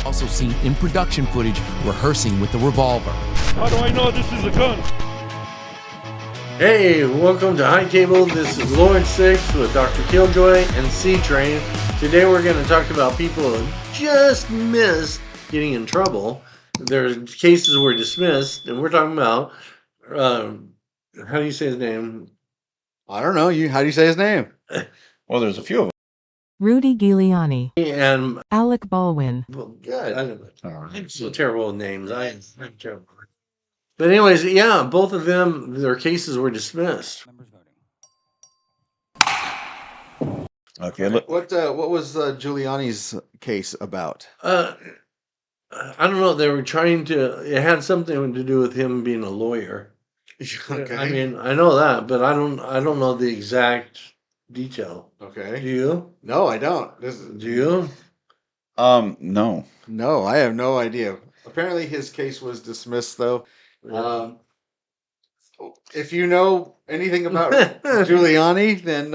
Also seen in production footage rehearsing with the revolver. How do I know this is a gun? Hey, welcome to High Table. This is Lawrence Six with Dr. Killjoy and C-Train. Today we're going to talk about people who just missed getting in trouble. Their cases were dismissed, and we're talking about, how do you say his name? I don't know. How do you say his name? Well, there's a few of them. Rudy Giuliani, And, Alec Balwin. well, good. I'm so terrible with names. I'm terrible. But anyways, yeah, both of them, their cases were dismissed. Okay, look. What was Giuliani's case about? I don't know. They were trying to. It had something to do with him being a lawyer. Okay. I mean, I know that, but I don't know the exact detail. Do Okay. you? No, I don't. Do you? No. No, I have no idea. Apparently, his case was dismissed, though. If you know anything about Giuliani, then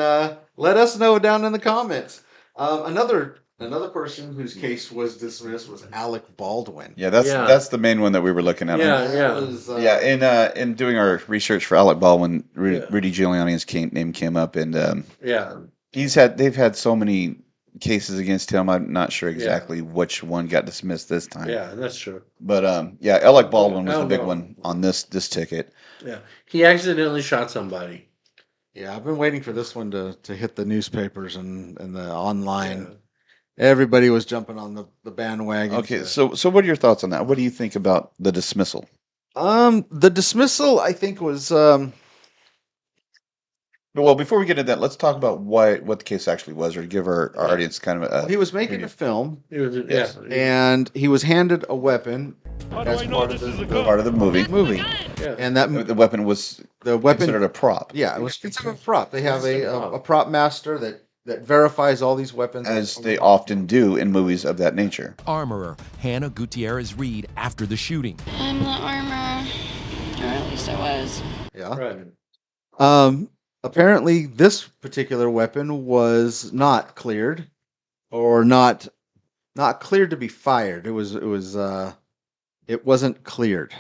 let us know down in the comments. Another person whose case was dismissed was Alec Baldwin. Yeah, that's the main one that we were looking at. Yeah, That yeah. was, In doing our research for Alec Baldwin, Yeah. Rudy Giuliani's name came up, and Yeah. they've had so many cases against him. I'm not sure exactly which one got dismissed this time. Yeah, that's true. But Alec Baldwin was the big Alec one on this ticket. Yeah. He accidentally shot somebody. Yeah, I've been waiting for this one to hit the newspapers and the online. Everybody was jumping on the bandwagon. Okay, so what are your thoughts on that? What do you think about the dismissal? The dismissal, I think, was Well, before we get into that, let's talk about what the case actually was, or give our audience kind of a. he was making a film, He was, Yes. and he was handed a weapon How do as I know part this of is a the gun? part of the movie. Yeah. and that The weapon was the weapon, considered a prop, yeah, it was considered a prop. They have It's a prop. a prop master that verifies all these weapons, as they often do in movies of that nature. Armorer Hannah Gutierrez Reed after the shooting. I'm the armor, or at least I was. Yeah. Right. Apparently, this particular weapon was not cleared, or not cleared to be fired. It wasn't cleared,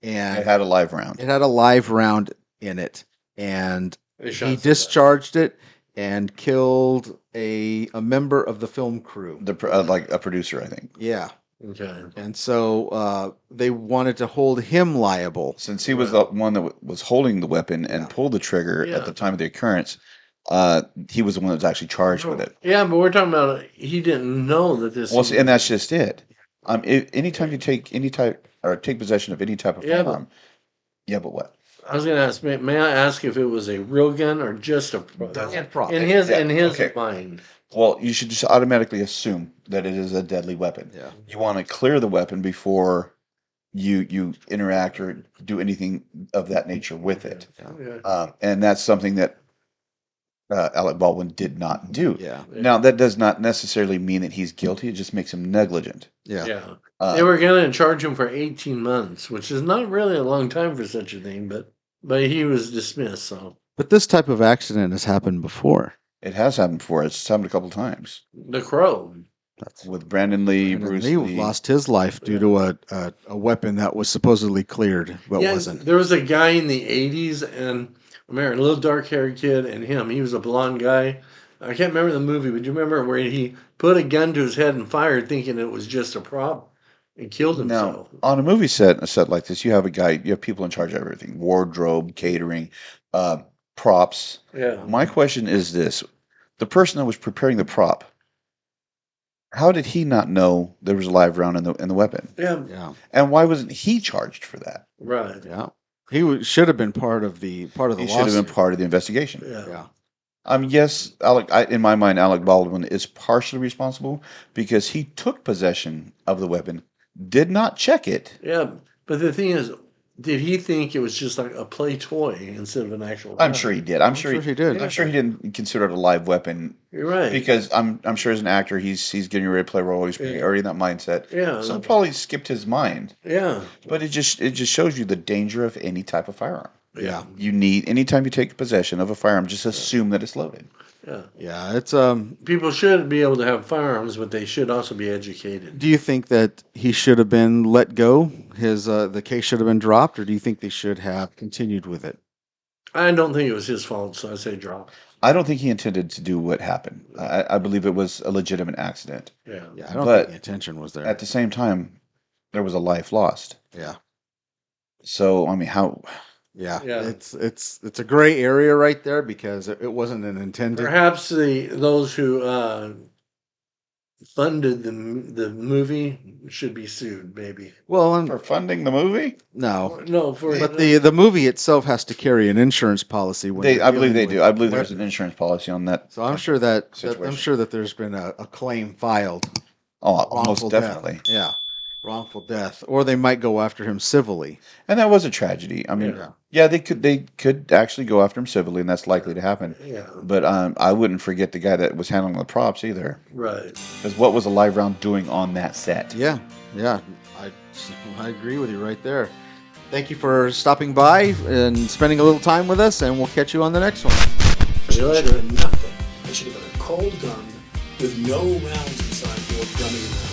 and It had a live round. it had a live round in it, and They shot he somebody. discharged it and killed a member of the film crew. Like a producer, I think. Yeah, Okay. and so they wanted to hold him liable. Since he was the one that was holding the weapon and pulled the trigger Yeah. at the time of the occurrence, he was the one that was actually charged with it. Yeah, but we're talking about he didn't know that this. Well, see, and that's just it. Anytime you take take possession of any type of Yeah, but- firearm, yeah, but what? I was going to ask. May I ask if it was a real gun or just a prop? Prop. In his okay. mind. Well, you should just automatically assume that it is a deadly weapon. Yeah. You want to clear the weapon before you interact or do anything of that nature with it. Yeah. And that's something that Alec Baldwin did not do. Yeah, Now, that does not necessarily mean that he's guilty. It just makes him negligent. yeah, Yeah. They were going to charge him for 18 months, which is not really a long time for such a thing, but he was dismissed. So But this type of accident has happened before. It has happened before. It's happened a couple times the Crow. with Brandon Lee, And Bruce he Lee. lost his life due to a weapon that was supposedly cleared, but wasn't. There was a guy in the 80s, and I remember a little dark-haired kid, and him. He was a blonde guy. I can't remember the movie, but do you remember where he put a gun to his head and fired, thinking it was just a prop, and killed himself? Now, on a set like this, you have people in charge of everything: wardrobe, catering, props. Yeah. My question is this: the person that was preparing the prop, how did he not know there was a live round in the weapon? Yeah. Yeah, And why wasn't he charged for that? Right. yeah. He should have been part of the He should have lawsuit. been part of the investigation. Yeah. Yeah, Yes, in my mind, Alec Baldwin is partially responsible because he took possession of the weapon, did not check it. Yeah. But the thing is, did he think it was just like a play toy instead of an actual I'm gun? sure he did. I'm sure he did. I'm sure he didn't consider it a live weapon You're right. because I'm sure as an actor he's getting ready to play a role. He's already in that mindset. Yeah. So it probably skipped his mind. Yeah. But it just shows you the danger of any type of firearm. Yeah. You need anytime you take possession of a firearm, just assume that it's loaded. Yeah. Yeah, it's People should be able to have firearms, but they should also be educated. Do you think that he should have been let go? His the case should have been dropped, or do you think they should have continued with it? I don't think it was his fault, so I say drop. I don't think he intended to do what happened. I believe it was a legitimate accident. Yeah. Yeah, I don't But think the intention was there. at the same time, there was a life lost. Yeah, So, I mean, how? yeah, Yeah. It's a gray area right there because it wasn't an intended. Perhaps those who funded the movie should be sued. Maybe. Well, For funding the movie? no, No, for but the movie itself has to carry an insurance policy. When I you're believe they dealing do. I believe with there's an insurance policy on that. So I'm sure that situation. there's been a claim filed. Oh, Wrongful most death. definitely. Yeah, wrongful death, or they might go after him civilly. And that was a tragedy. I mean, Yeah. yeah, they could actually go after him civilly, and that's likely to happen. Yeah. But I wouldn't forget the guy that was handling the props either. Right. Because what was a live round doing on that set? Yeah, I agree with you right there. Thank you for stopping by and spending a little time with us, and we'll catch you on the next one. See you later. Nothing. It should have been a cold gun with no rounds inside for dummy rounds.